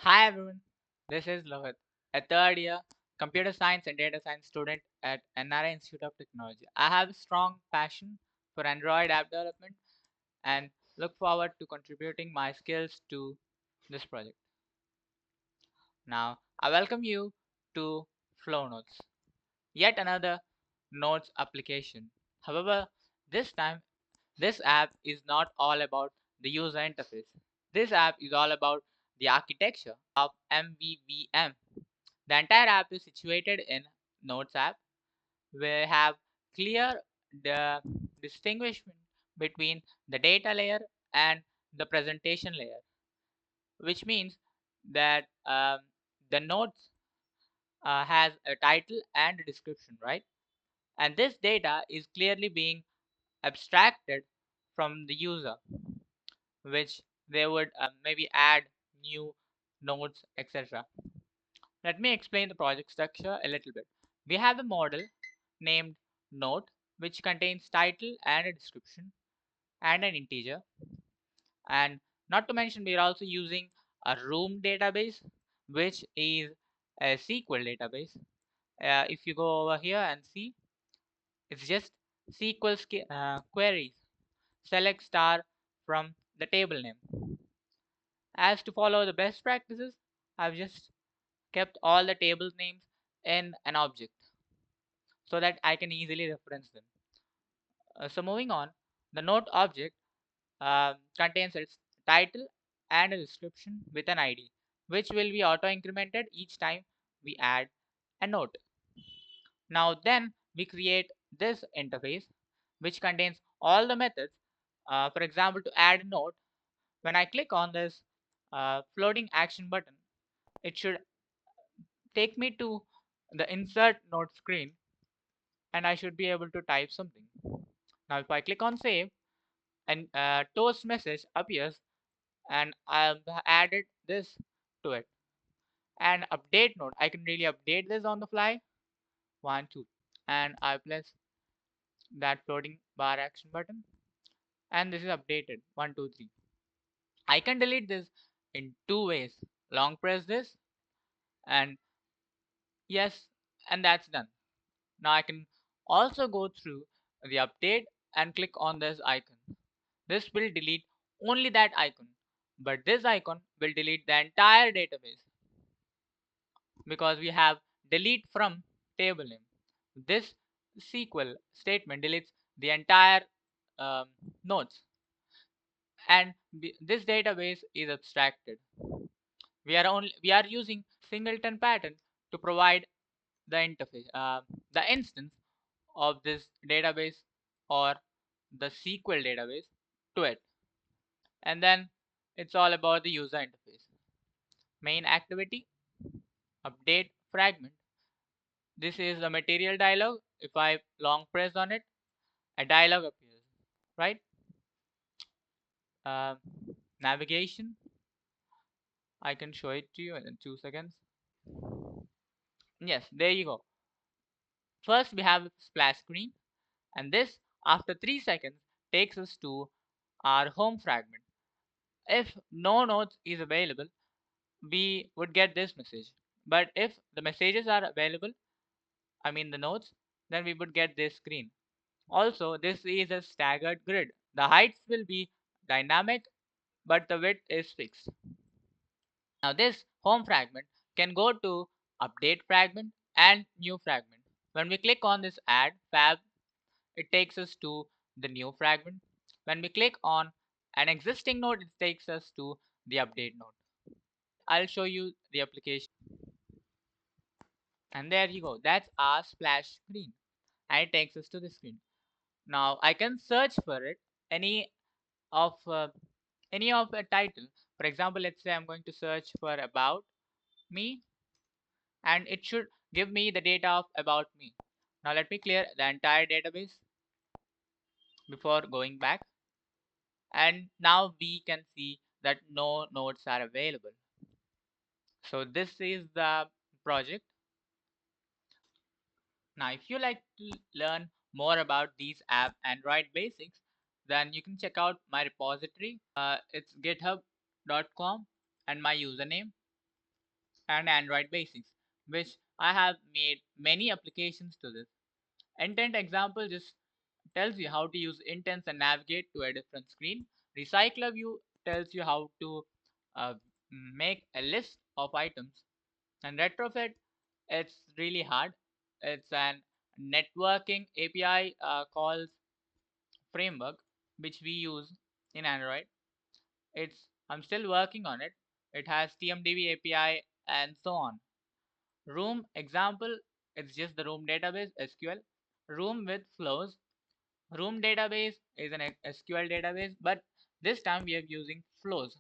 Hi everyone, this is Lohit, a third year computer science and data science student at NRA Institute of Technology. I have a strong passion for Android app development and look forward to contributing my skills to this project. Now, I welcome you to Flow Notes, yet another notes application. However, this time this app is not all about the user interface. This app is all about the architecture of MVVM. The entire app is situated in Notes app. We have clear the distinguishment between the data layer and the presentation layer, which means that the notes has a title and a description, right? And this data is clearly being abstracted from the user, which they would maybe add new nodes, etc. Let me explain the project structure a little bit. We have a model named note, which contains title and a description and an integer. And not to mention, we are also using a room database, which is a SQL database. If you go over here and see, it's just SQL queries. Select star from the table name. As to follow the best practices, I've just kept all the table names in an object so that I can easily reference them. So moving on, the note object contains its title and a description with an ID, which will be auto incremented each time we add a note. Now then we create this interface which contains all the methods. For example, to add a note, when I click on this floating action button, it should take me to the insert note screen and I should be able to type something. Now if I click on save, and toast message appears and I've added this to it. And update note, I can really update this on the fly. 1 2, and I press that floating bar action button and this is updated. 1 2 3. I can delete this in two ways. Long press this and yes, and that's done. Now I can also go through the update and click on this icon. This will delete only that icon, but this icon will delete the entire database because we have delete from table name. This SQL statement deletes the entire um, nodes, and this database is abstracted. We are using singleton pattern to provide the interface, the instance of this database or the SQL database to it, and then it's all about the user interface. Main activity, update fragment. This is the material dialog. If I long press on it, a dialog appears, right? Uh, Navigation. I can show it to you in 2 seconds. Yes, there you go. First, we have a splash screen, and this, after 3 seconds, takes us to our home fragment. If no notes is available, we would get this message. But if the messages are available, I mean the notes, then we would get this screen. Also, this is a staggered grid. The heights will be dynamic, but the width is fixed. Now this home fragment can go to update fragment and new fragment. When we click on this add fab, it takes us to the new fragment. When we click on an existing node, it takes us to the update node. I'll show you the application. And there you go. That's our splash screen. And it takes us to the screen. Now I can search for it any of a title. For example, let's say I'm going to search for about me, and it should give me the data of about me. Now let me clear the entire database before going back, and now we can see that no nodes are available. So this is the project. Now if you like to learn more about these app Android basics, then you can check out my repository. It's github.com and my username. and Android Basics, which I have made many applications to this. Intent example just tells you how to use intents and navigate to a different screen. Recycler view tells you how to uh, make a list of items. And retrofit, it's really hard. It's an networking API calls framework which we use in Android. I'm still working on it. It has TMDB API and so on. Room example, it's just the room database SQL. Room with flows. Room database is an SQL database, but this time we are using flows.